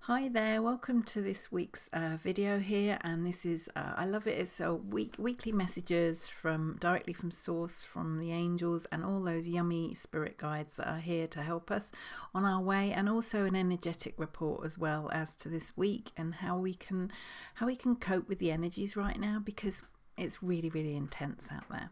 Hi there, welcome to this week's video here, and this is I love it. It's a weekly messages from directly from source, from the angels and all those yummy spirit guides that are here to help us on our way, and also an energetic report as well as to this week and how we can cope with the energies right now, because it's really intense out there.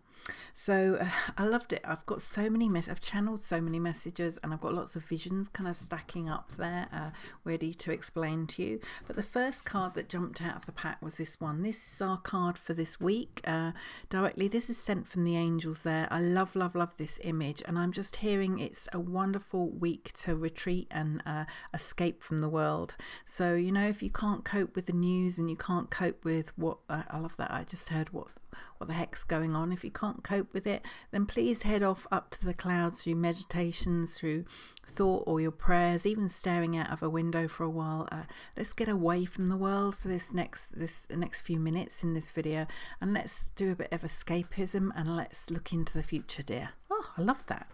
So I loved it. I've got so many I've channeled so many messages, and I've got lots of visions kind of stacking up there, ready to explain to you. But the first card that jumped out of the pack was this one. This is our card for this week, directly. This is sent from the angels there. I love this image, and I'm just hearing it's a wonderful week to retreat and escape from the world. So, you know, if you can't cope with the news and you can't cope with what I love that I just heard what the heck's going on. If you can't cope with it, then please head off up to the clouds through meditations, through thought, or your prayers, even staring out of a window for a while. Let's get away from the world for this next few minutes in this video, and let's do a bit of escapism, and let's look into the future, dear. Oh, I love that.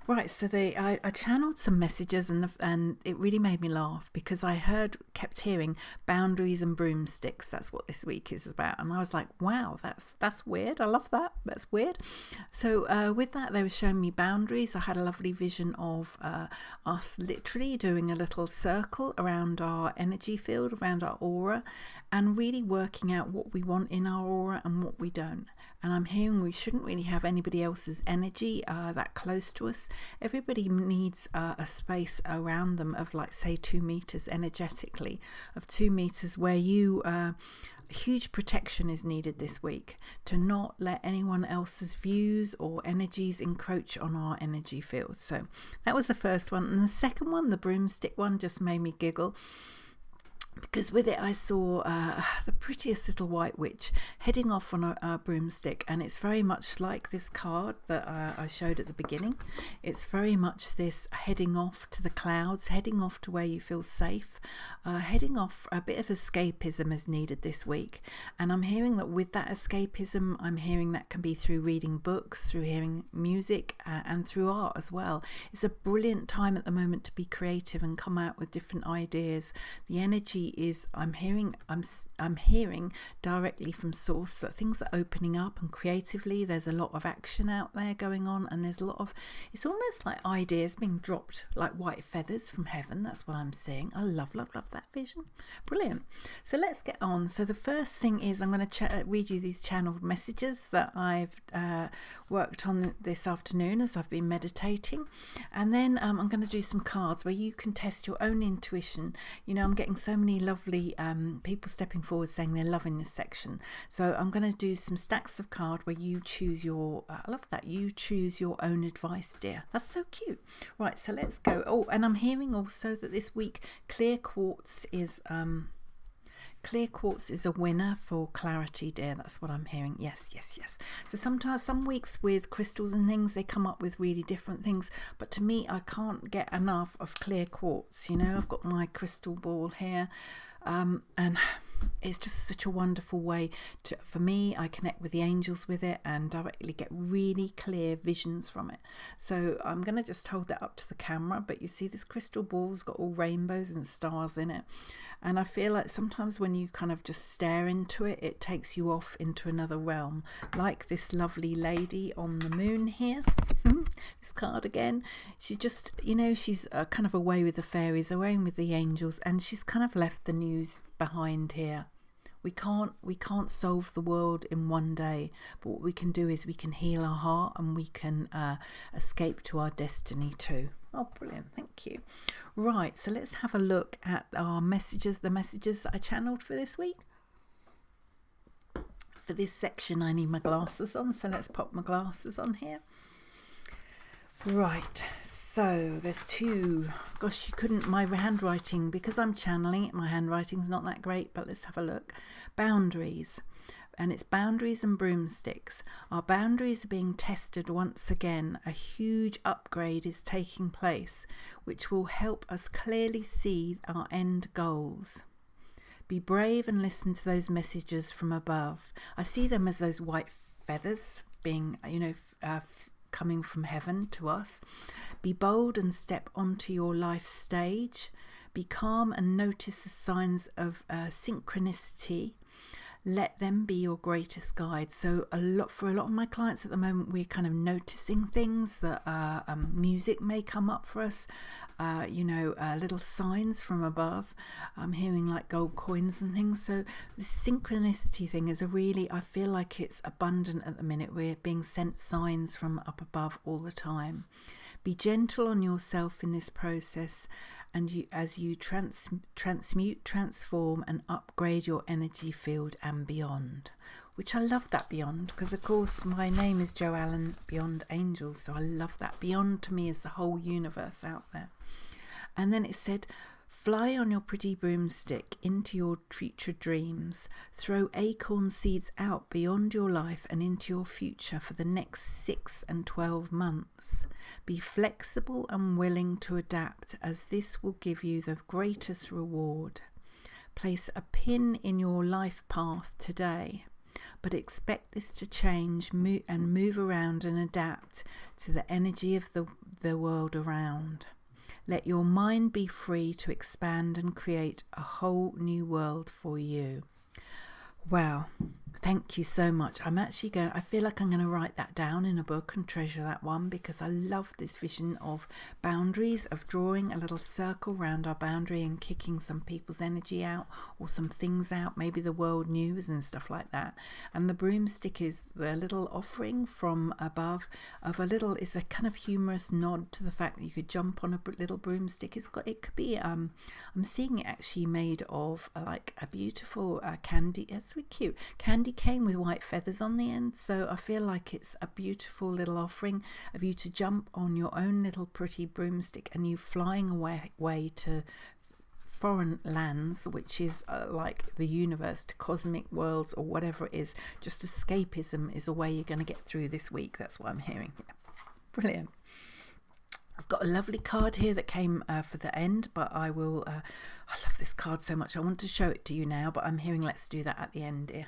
Right, so I channeled some messages, and it really made me laugh, because I kept hearing boundaries and broomsticks. That's what this week is about, and I was like, wow, that's weird. I love that. That's weird. So with that, they were showing me boundaries. I had a lovely vision of us literally doing a little circle around our energy field, around our aura, and really working out what we want in our aura and what we don't. And I'm hearing we shouldn't really have anybody else's energy that close to us. Everybody needs a space around them of, like, say, 2 meters energetically, of 2 meters where you huge protection is needed this week, to not let anyone else's views or energies encroach on our energy field. So that was the first one. And the second one, the broomstick one, just made me giggle, because with it I saw the prettiest little white witch heading off on a broomstick, and it's very much like this card that I showed at the beginning. It's very much this heading off to the clouds, heading off to where you feel safe, heading off. A bit of escapism is needed this week, and I'm hearing that with that escapism, I'm hearing that can be through reading books, through hearing music, and through art as well. It's a brilliant time at the moment to be creative and come out with different ideas. The energy is, I'm hearing directly from source that things are opening up, and creatively there's a lot of action out there going on, and there's a lot of, it's almost like ideas being dropped like white feathers from heaven. That's what I'm seeing. I love that vision. Brilliant. So let's get on. So the first thing is, I'm going to read you these channeled messages that I've worked on this afternoon as I've been meditating, and then I'm going to do some cards where you can test your own intuition. You know, I'm getting so many lovely people stepping forward saying they're loving this section. So I'm going to do some stacks of card where you choose your I love that, you choose your own advice, dear. That's so cute. Right, so let's go. Oh, and I'm hearing also that this week clear quartz is a winner for clarity, dear. That's what I'm hearing. Yes. So sometimes, some weeks with crystals and things, they come up with really different things. But to me, I can't get enough of clear quartz. You know, I've got my crystal ball here. And it's just such a wonderful way for me, I connect with the angels with it and directly get really clear visions from it. So I'm going to just hold that up to the camera, but you see this crystal ball's got all rainbows and stars in it. And I feel like sometimes when you kind of just stare into it, it takes you off into another realm, like this lovely lady on the moon here. This card again, she just, you know, she's kind of away with the fairies, away with the angels, and she's kind of left the news behind here. We can't solve the world in one day, but what we can do is we can heal our heart, and we can escape to our destiny too. Oh, brilliant. Thank you. Right, so let's have a look at our messages, the messages that I channeled for this week. For this section, I need my glasses on, so let's pop my glasses on here. Right, so there's two. Gosh, you couldn't, my handwriting, because I'm channeling it, my handwriting's not that great, but let's have a look. Boundaries. And it's boundaries and broomsticks. Our boundaries are being tested once again. A huge upgrade is taking place, which will help us clearly see our end goals. Be brave and listen to those messages from above. I see them as those white feathers being, you know, coming from heaven to us. Be bold and step onto your life stage. Be calm and notice the signs of synchronicity. Let them be your greatest guide. So for a lot of my clients at the moment, we're kind of noticing things that music may come up for us, little signs from above. I'm hearing like gold coins and things. So the synchronicity thing is I feel like it's abundant at the minute. We're being sent signs from up above all the time. Be gentle on yourself in this process, and as you transmute, transform and upgrade your energy field and beyond. Which I love that beyond, because of course my name is Jo Allen Beyond Angels, so I love that. Beyond to me is the whole universe out there. And then it said, fly on your pretty broomstick into your future dreams. Throw acorn seeds out beyond your life and into your future for the next 6 and 12 months. Be flexible and willing to adapt, as this will give you the greatest reward. Place a pin in your life path today, but expect this to change and move around and adapt to the energy of the world around. Let your mind be free to expand and create a whole new world for you. Wow, thank you so much. I feel like I'm going to write that down in a book and treasure that one, because I love this vision of boundaries, of drawing a little circle around our boundary and kicking some people's energy out or some things out, maybe the world news and stuff like that. And the broomstick is the little offering from above it's a kind of humorous nod to the fact that you could jump on a little broomstick. It could be, I'm seeing it actually made of like a beautiful candy. It's really cute candy cane with white feathers on the end. So I feel like it's a beautiful little offering of you to jump on your own little pretty broomstick and you flying away to foreign lands, which is like the universe, to cosmic worlds or whatever it is. Just escapism is a way you're going to get through this week. That's what I'm hearing. Yeah. Brilliant. I've got a lovely card here that came for the end, but I will, I love this card so much. I want to show it to you now, but I'm hearing let's do that at the end here.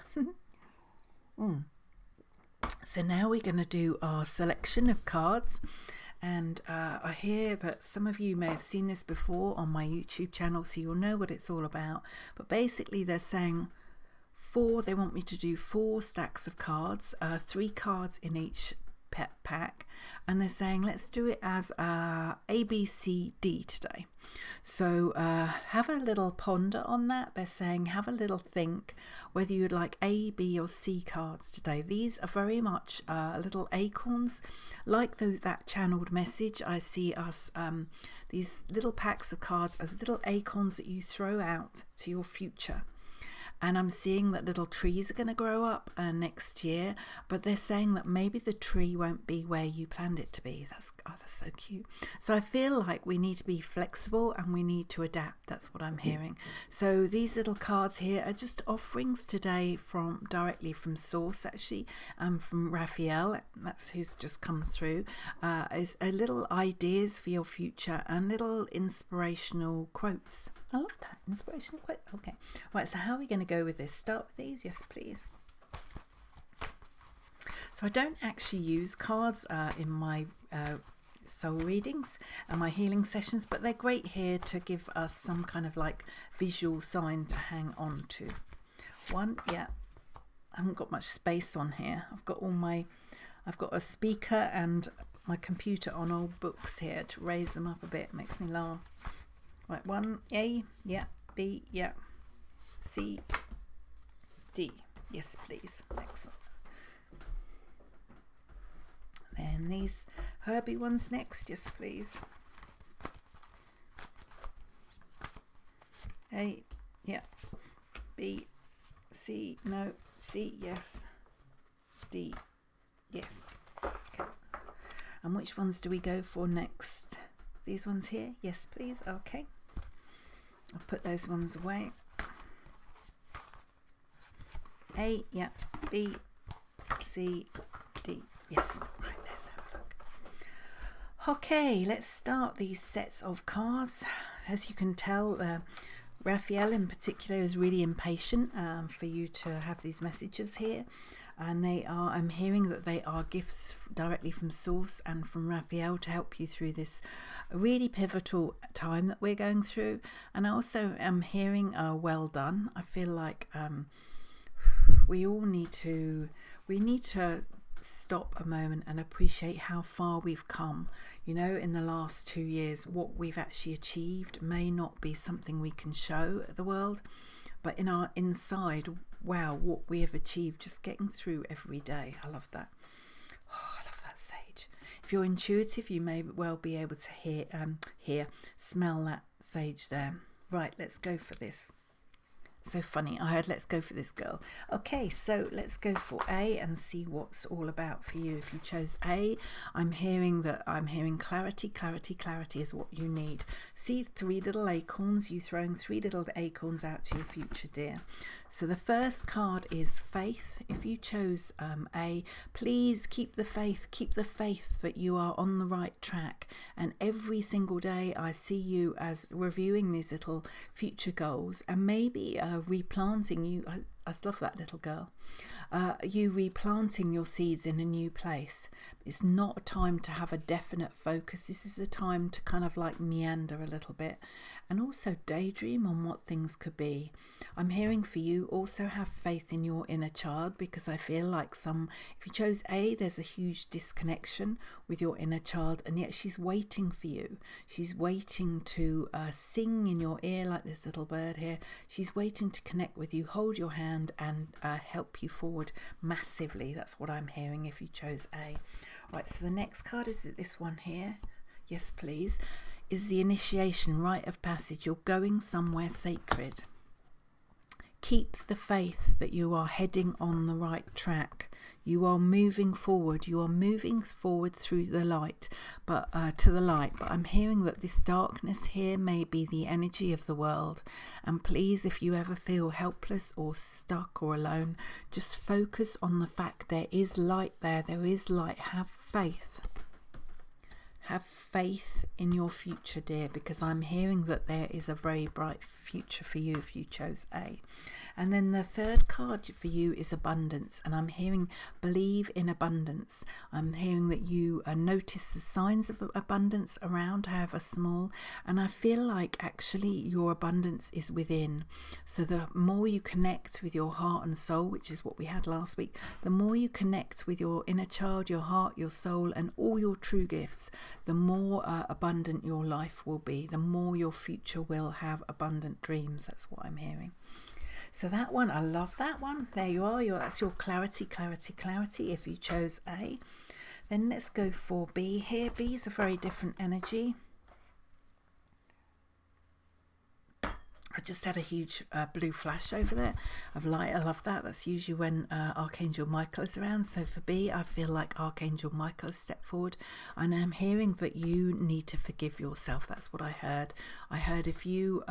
So now we're going to do our selection of cards. And I hear that some of you may have seen this before on my YouTube channel, so you'll know what it's all about. But basically they're saying they want me to do 4 stacks of cards, 3 cards in each pet pack, and they're saying let's do it as A, B, C, D today. So have a little ponder on that. They're saying have a little think whether you'd like A, B or C cards today. These are very much little acorns, like that channeled message. I see us these little packs of cards as little acorns that you throw out to your future. And I'm seeing that little trees are going to grow up next year, but they're saying that maybe the tree won't be where you planned it to be. That's so cute. So I feel like we need to be flexible and we need to adapt. That's what I'm hearing. So these little cards here are just offerings today directly from Source, actually, from Raphael. That's who's just come through. Is a little ideas for your future and little inspirational quotes. I love that. Inspirational quote. Okay. Right, so how are we going to go with this? Start with these? Yes, please. So I don't actually use cards in my soul readings and my healing sessions, but they're great here to give us some kind of like visual sign to hang on to. Yeah. I haven't got much space on here. I've got a speaker and my computer on old books here to raise them up a bit. It makes me laugh. Right, 1, A, yeah, B, yeah, C, D. Yes, please. Excellent. Then these Herbie ones next. Yes, please. A, yeah, B, C, no, C, yes, D, yes. Okay. And which ones do we go for next? These ones here? Yes, please. Okay. I'll put those ones away. A, yeah, B, C, D. Yes, right, let's have a look. Okay, let's start these sets of cards. As you can tell, Raphael in particular is really impatient for you to have these messages here. and I'm hearing that they are gifts directly from Source and from Raphael to help you through this really pivotal time that we're going through. And I also am hearing well done. I feel like we need to stop a moment and appreciate how far we've come. You know, in the last 2 years, what we've actually achieved may not be something we can show the world, but in our inside, wow, what we have achieved just getting through every day. I love that. Oh, I love that sage. If you're intuitive, you may well be able to smell that sage there. Right, let's go for this. So funny, I heard let's go for this girl. Okay, so let's go for A and see what's all about for you. If you chose A, I'm hearing clarity, clarity, clarity is what you need. See 3 little acorns, you throwing 3 little acorns out to your future, dear. So the first card is faith. If you chose A, please keep the faith that you are on the right track. And every single day I see you as reviewing these little future goals and maybe replanting you. I love that little girl. You replanting your seeds in a new place. It's not a time to have a definite focus. This is a time to kind of like meander a little bit and also daydream on what things could be. I'm hearing for you also have faith in your inner child, because I feel like if you chose A, there's a huge disconnection with your inner child, and yet she's waiting for you. She's waiting to sing in your ear like this little bird here. She's waiting to connect with you, hold your hand and help you forward massively. That's what I'm hearing if you chose A. Right, so the next card is this one here. Yes, please. Is the initiation, rite of passage. You're going somewhere sacred. Keep the faith that you are heading on the right track. You are moving forward. You are moving forward through the light, but to the light. But I'm hearing that this darkness here may be the energy of the world. And please, if you ever feel helpless or stuck or alone, just focus on the fact there is light there. There is light. Have faith. Have faith in your future, dear, because I'm hearing that there is a very bright future for you if you chose A. And then the third card for you is abundance, and I'm hearing believe in abundance. I'm hearing that you notice the signs of abundance around, however small, and I feel like actually your abundance is within. So the more you connect with your heart and soul, which is what we had last week, the more you connect with your inner child, your heart, your soul, and all your true gifts, the more abundant your life will be, the more your future will have abundant dreams. That's what I'm hearing. So that one, I love that one. There you are. That's your clarity, clarity, clarity if you chose A. Then let's go for B here. B is a very different energy. I just had a huge blue flash over there of light. I love that. That's usually when Archangel Michael is around. So for B, I feel like Archangel Michael has stepped forward. And I'm hearing that you need to forgive yourself. That's what I heard. I heard if you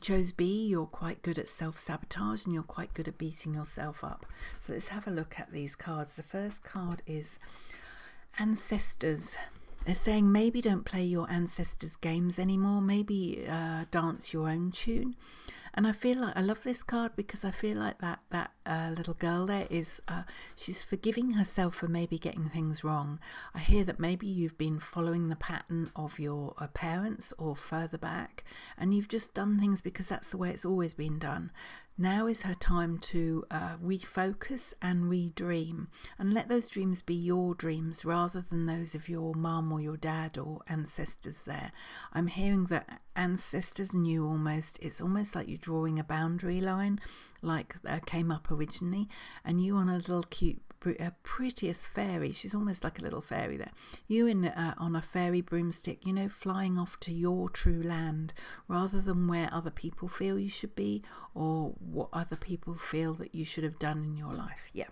chose B, you're quite good at self-sabotage and you're quite good at beating yourself up. So let's have a look at these cards. The first card is Ancestors. They're saying maybe don't play your ancestors' games anymore. Maybe dance your own tune. And I feel like I love this card because I feel like that little girl there is she's forgiving herself for maybe getting things wrong. I hear that maybe you've been following the pattern of your parents or further back, and you've just done things because that's the way it's always been done. Now is her time to refocus and redream, and let those dreams be your dreams rather than those of your mum or your dad or ancestors there. I'm hearing that ancestors and you it's almost like you're drawing a boundary line like came up originally, and you on a little cute prettiest fairy. She's almost like a little fairy there. You on a fairy broomstick, flying off to your true land rather than where other people feel you should be or what other people feel that you should have done in your life. Yeah.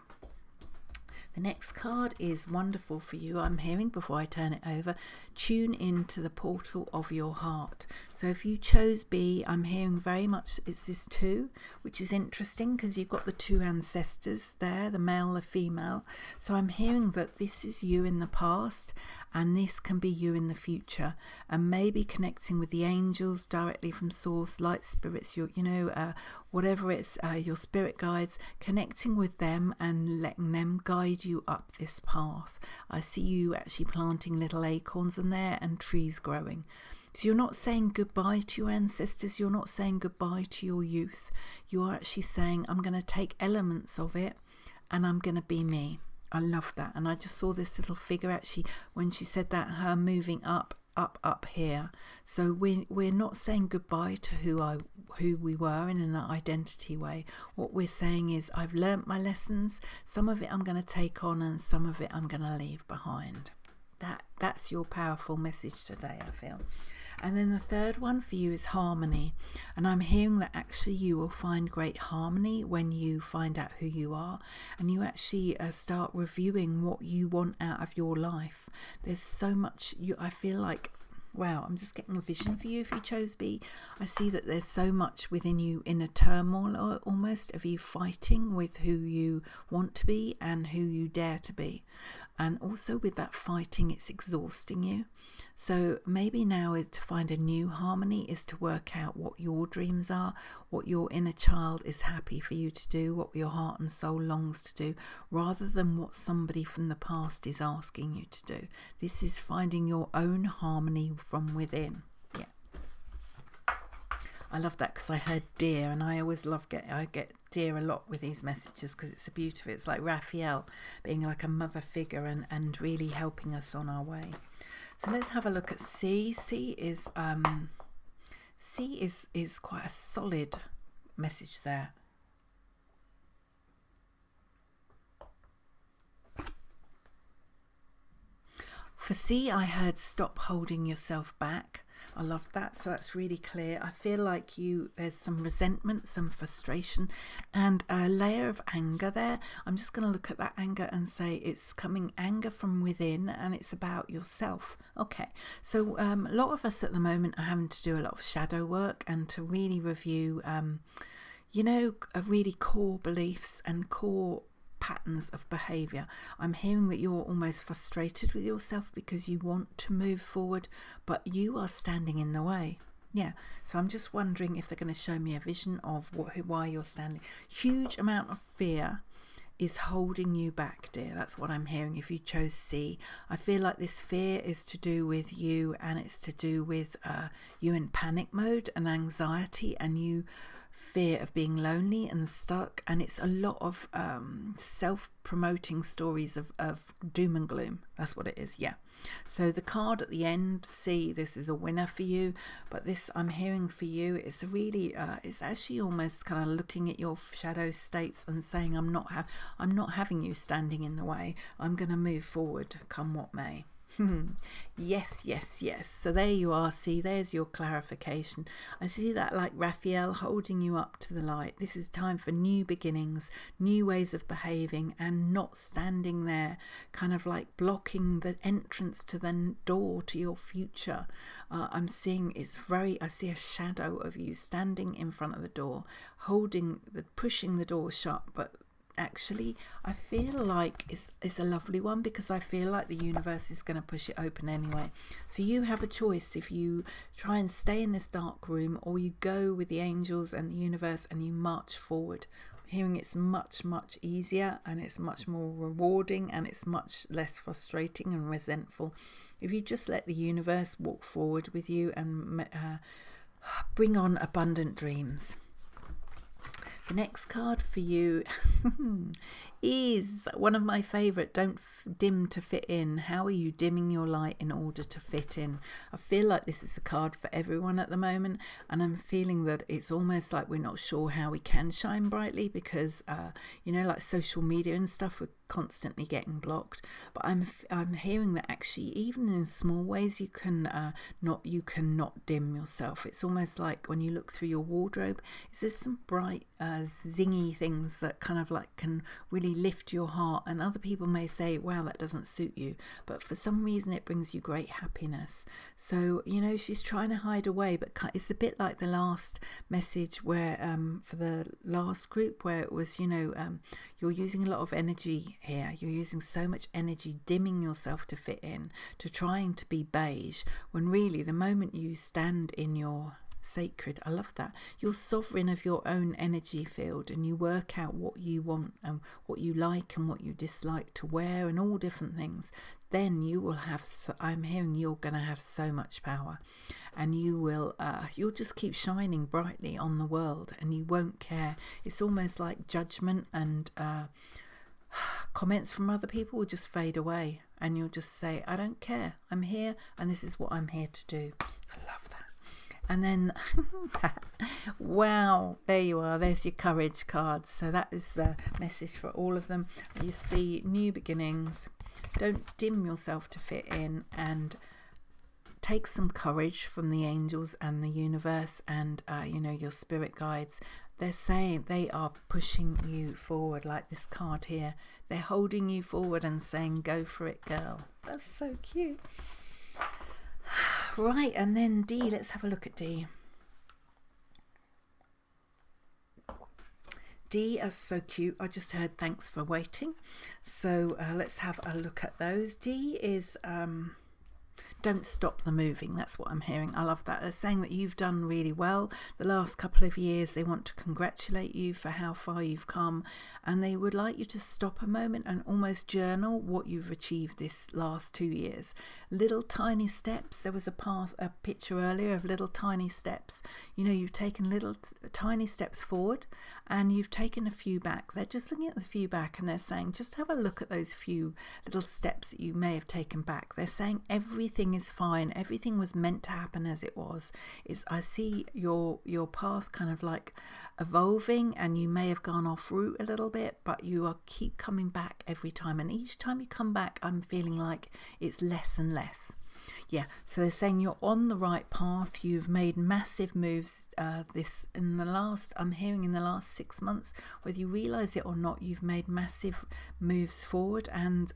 The next card is wonderful for you. I'm hearing, before I turn it over, tune into the portal of your heart. So if you chose B, I'm hearing very much it's this 2, which is interesting because you've got the 2 ancestors there, the male, the female. So I'm hearing that this is you in the past, and this can be you in the future, and maybe connecting with the angels directly from source, light spirits, whatever it's your spirit guides, connecting with them and letting them guide you up this path. I see you actually planting little acorns in there and trees growing. So you're not saying goodbye to your ancestors, you're not saying goodbye to your youth. You're actually saying, I'm going to take elements of it and I'm going to be me. I love that. And I just saw this little figure actually when she said that, her moving up here. So we're not saying goodbye to who we were in an identity way. What we're saying is, I've learnt my lessons. Some of it I'm going to take on and some of it I'm going to leave behind. That's your powerful message today, I feel. And then the third one for you is harmony. And I'm hearing that actually you will find great harmony when you find out who you are, and you actually start reviewing what you want out of your life. There's so much, I feel like, wow, I'm just getting a vision for you if you chose B. I see that there's so much within you in a turmoil almost of you fighting with who you want to be and who you dare to be. And also with that fighting, it's exhausting you. So maybe now is to find a new harmony, is to work out what your dreams are, what your inner child is happy for you to do, what your heart and soul longs to do, rather than what somebody from the past is asking you to do. This is finding your own harmony from within. Yeah. I love that because I heard deer, and I always I get deer a lot with these messages because it's so beautiful. It's like Raphael being like a mother figure and really helping us on our way. So let's have a look at C. C is quite a solid message there. For C, I heard stop holding yourself back. I love that. So that's really clear. I feel like there's some resentment, some frustration, and a layer of anger there. I'm just going to look at that anger and say it's coming anger from within, and it's about yourself. Okay. So a lot of us at the moment are having to do a lot of shadow work and to really review, really core beliefs and core patterns of behavior. I'm hearing that you're almost frustrated with yourself because you want to move forward, but you are standing in the way. Yeah, so I'm just wondering if they're going to show me a vision of why you're standing. Huge amount of fear is holding you back, dear. That's what I'm hearing. If you chose C, I feel like this fear is to do with you, and it's to do with you in panic mode and anxiety, and you fear of being lonely and stuck, and it's a lot of self-promoting stories of doom and gloom. That's what it is. Yeah. So the card at the end, C, this is a winner for you, but this I'm hearing for you, it's really it's actually almost kind of looking at your shadow states and saying, I'm not having you standing in the way. I'm going to move forward come what may. Yes, yes, yes. So there you are. See, there's your clarification. I see that like Raphael holding you up to the light. This is time for new beginnings, new ways of behaving, and not standing there kind of like blocking the entrance to the door to your future. I'm seeing I see a shadow of you standing in front of the door, pushing the door shut, but actually I feel like it's a lovely one, because I feel like the universe is going to push it open anyway. So you have a choice if you try and stay in this dark room, or you go with the angels and the universe and you march forward. I'm hearing it's much easier, and it's much more rewarding, and it's much less frustrating and resentful if you just let the universe walk forward with you and bring on abundant dreams. The next card for you is one of my favourite. Don't dim to fit in. How are you dimming your light in order to fit in? I feel like this is a card for everyone at the moment, and I'm feeling that it's almost like we're not sure how we can shine brightly because like social media and stuff, we're constantly getting blocked. But I'm hearing that actually even in small ways you cannot dim yourself. It's almost like when you look through your wardrobe, is there some bright zingy things that kind of like can really really lift your heart, and other people may say, wow, that doesn't suit you, but for some reason it brings you great happiness. So, you know, she's trying to hide away, but it's a bit like the last message where for the last group, where it was, you know, you're using a lot of energy here. You're using so much energy, dimming yourself to fit in, to trying to be beige, when really the moment you stand in your sacred, I love that, you're sovereign of your own energy field, and you work out what you want and what you like and what you dislike to wear and all different things, then you will have, I'm hearing you're going to have so much power, and you will you'll just keep shining brightly on the world, and you won't care. It's almost like judgment and comments from other people will just fade away, and you'll just say, I don't care, I'm here and this is what I'm here to do. I love that. And then wow, there you are, there's your courage card. So that is the message for all of them. You see, new beginnings, don't dim yourself to fit in, and take some courage from the angels and the universe and you know, your spirit guides. They're saying they are pushing you forward, like this card here. They're holding you forward and saying, go for it, girl. That's so cute. Right, and then D, let's have a look at D. D is so cute. I just heard thanks for waiting. So let's have a look at those. D is don't stop the moving. That's what I'm hearing. I love that. They're saying that you've done really well the last couple of years. They want to congratulate you for how far you've come, and they would like you to stop a moment and almost journal what you've achieved this last 2 years. Little tiny steps. There was a picture earlier of little tiny steps. You know, you've taken little tiny steps forward and you've taken a few back. They're just looking at the few back, and they're saying, just have a look at those few little steps that you may have taken back. They're saying everything is fine. Everything was meant to happen as it was. I see your path kind of like evolving, and you may have gone off route a little bit, but you are keep coming back every time. And each time you come back, I'm feeling like it's less and less. Yeah, so they're saying you're on the right path. You've made massive moves I'm hearing in the last 6 months, whether you realize it or not, you've made massive moves forward, and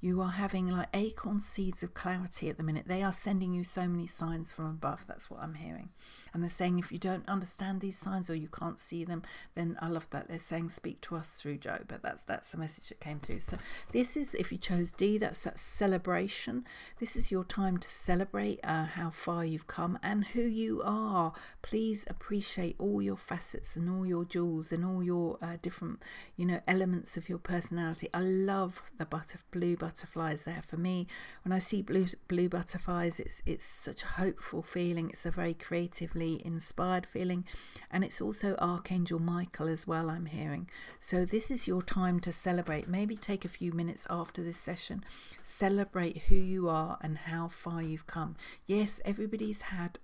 you are having like acorn seeds of clarity at the minute. They are sending you so many signs from above. That's what I'm hearing. And they're saying if you don't understand these signs or you can't see them, then I love that. They're saying speak to us through Joe, but that's the message that came through. So this is, if you chose D, that's that celebration. This is your time to celebrate how far you've come and who you are. Please appreciate all your facets and all your jewels and all your different, you know, elements of your personality. I love the blue butterflies there. For me, when I see blue butterflies, it's such a hopeful feeling. It's a very creatively inspired feeling, and it's also Archangel Michael as well, I'm hearing. So this is your time to celebrate. Maybe take a few minutes after this session, celebrate who you are and how far you've come. Yes, everybody's had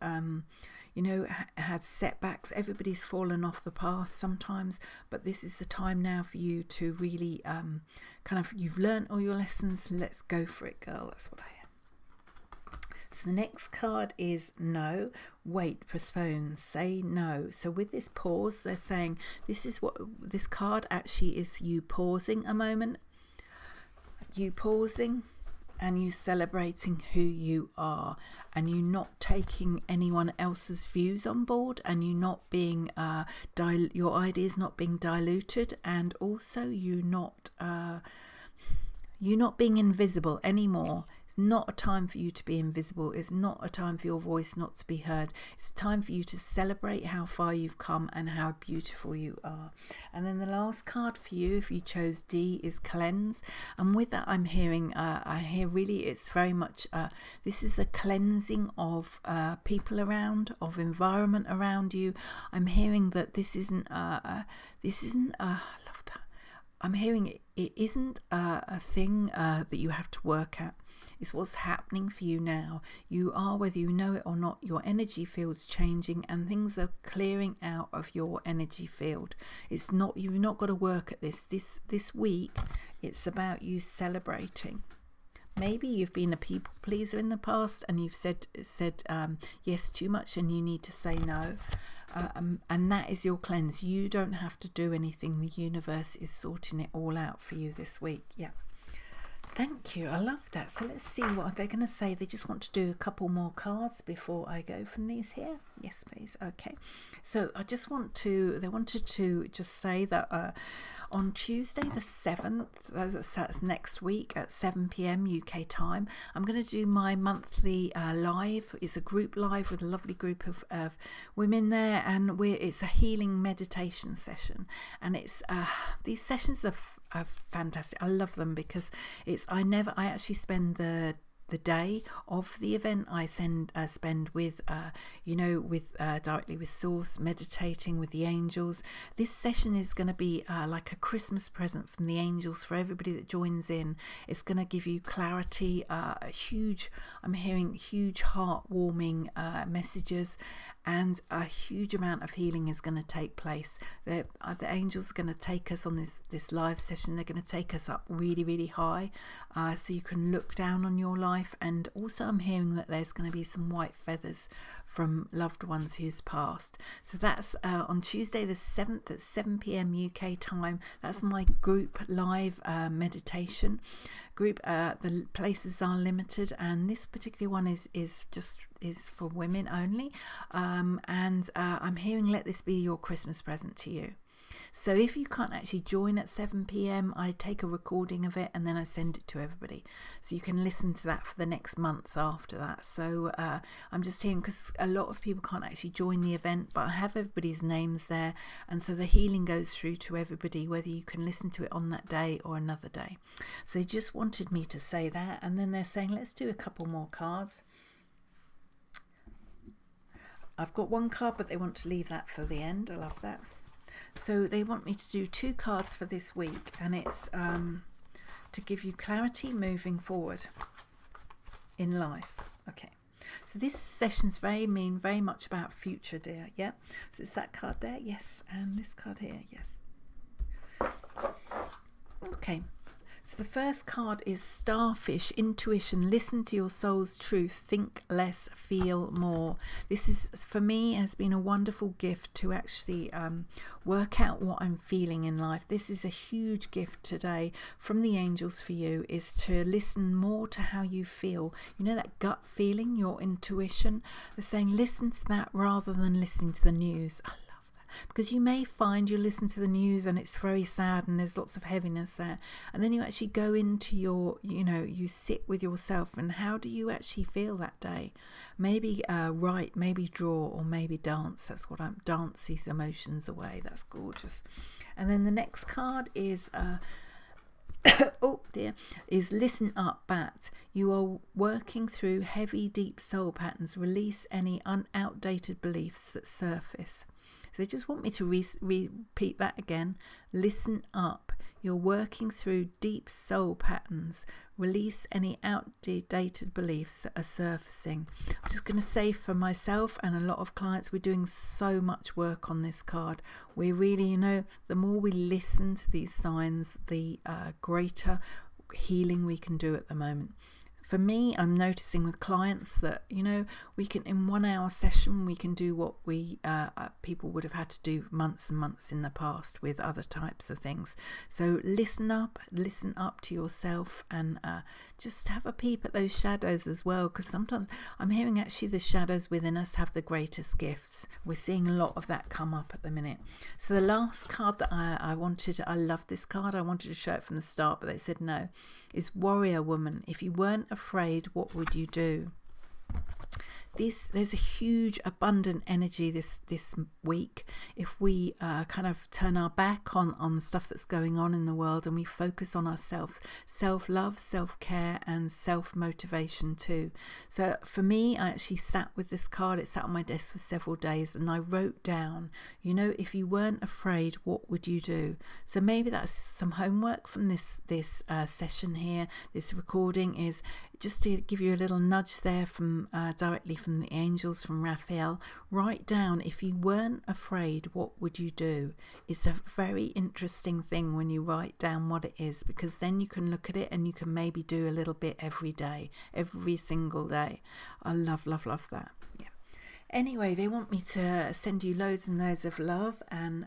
had setbacks. Everybody's fallen off the path sometimes, but this is the time now for you to really you've learned all your lessons. Let's go for it, girl. That's what I am. So the next card is no, wait, postpone, say no. So with this pause, they're saying this is what this card actually is: you pausing a moment, you pausing and you celebrating who you are, and you not taking anyone else's views on board, and you not being your ideas not being diluted, and also you not being invisible anymore. It's not a time for you to be invisible. It's not a time for your voice not to be heard. It's time for you to celebrate how far you've come and how beautiful you are. And then the last card for you, if you chose D, is cleanse. And with that, I'm hearing, I hear really it's very much, this is a cleansing of people around, of environment around you. I'm hearing that this isn't, I love that. I'm hearing it isn't a thing that you have to work at. It's what's happening for you now. You are, whether you know it or not, your energy field's changing and things are clearing out of your energy field. It's not, you've not got to work at this. This week, it's about you celebrating. Maybe you've been a people pleaser in the past and you've said yes too much, and you need to say no. And that is your cleanse. You don't have to do anything. The universe is sorting it all out for you this week. Yeah. Thank you. I love that. So let's see what they're going to say. They just want to do a couple more cards before I go from these here. Yes, please. Okay. So I just they wanted to just say that on Tuesday the 7th, that's next week at 7 p.m. UK time, I'm going to do my monthly live. It's a group live with a lovely group of women there, and it's a healing meditation session. And it's these sessions are fantastic. I love them because I actually spend the day of the event. I spend with directly with Source, meditating with the angels. This session is going to be like a Christmas present from the angels for everybody that joins in. It's going to give you clarity, I'm hearing huge heartwarming messages, and a huge amount of healing is going to take place. The angels are going to take us on this live session. They're going to take us up really, really high, so you can look down on your life. And also I'm hearing that there's going to be some white feathers from loved ones who's passed. So that's on Tuesday the 7th at 7 p.m. UK time. That's my group live meditation group. The places are limited, and this particular one is for women only, and I'm hearing let this be your Christmas present to you. So if you can't actually join at 7 p.m, I take a recording of it and then I send it to everybody, so you can listen to that for the next month after that. So I'm just hearing, because a lot of people can't actually join the event, but I have everybody's names there, and so the healing goes through to everybody, whether you can listen to it on that day or another day. So they just wanted me to say that, and then they're saying let's do a couple more cards. I've got one card, but they want to leave that for the end. I love that. So they want me to do 2 cards for this week, and it's to give you clarity moving forward in life. Okay, so this session's very much about future, dear. Yeah, so it's that card there, yes, and this card here, yes. Okay, so the first card is Starfish, Intuition. Listen to your soul's truth. Think less, feel more. This is, for me, has been a wonderful gift to actually work out what I'm feeling in life. This is a huge gift today from the angels for you, is to listen more to how you feel. You know, that gut feeling, your intuition. They're saying listen to that rather than listening to the news. Because you may find you listen to the news and it's very sad and there's lots of heaviness there, and then you actually go into your, you sit with yourself, and how do you actually feel that day? Maybe write, maybe draw, or maybe dance. That's what dance these emotions away. That's gorgeous. And then the next card is oh dear, is Listen Up, Bat. You are working through heavy, deep soul patterns. Release any outdated beliefs that surface. So they just want me to repeat that again. Listen up. You're working through deep soul patterns. Release any outdated beliefs that are surfacing. I'm just going to say for myself and a lot of clients, we're doing so much work on this card. We're really, the more we listen to these signs, the greater healing we can do at the moment. For me, I'm noticing with clients that, we can, in 1 hour session, we can do what people would have had to do months and months in the past with other types of things. So listen up to yourself, and just have a peep at those shadows as well, because sometimes I'm hearing actually the shadows within us have the greatest gifts. We're seeing a lot of that come up at the minute. So the last card that I love this card. I wanted to show it from the start, but they said no, is Warrior Woman. If you weren't afraid, what would you do? There's a huge abundant energy this week. If we kind of turn our back on the stuff that's going on in the world, and we focus on ourselves, self-love, self-care, and self-motivation too. So for me, I actually sat with this card. It sat on my desk for several days, and I wrote down, if you weren't afraid, what would you do? So maybe that's some homework from this session here. This recording is just to give you a little nudge there from directly from from the angels, from Raphael. Write down, if you weren't afraid, what would you do? It's a very interesting thing when you write down what it is, because then you can look at it and you can maybe do a little bit every day, every single day. I love that. Yeah. Anyway, they want me to send you loads and loads of love, and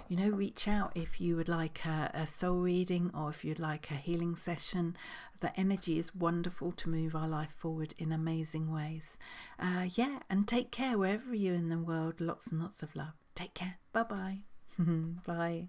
reach out if you would like a soul reading, or if you'd like a healing session. The energy is wonderful to move our life forward in amazing ways. And take care wherever you're in the world. Lots and lots of love. Take care. Bye-bye. Bye.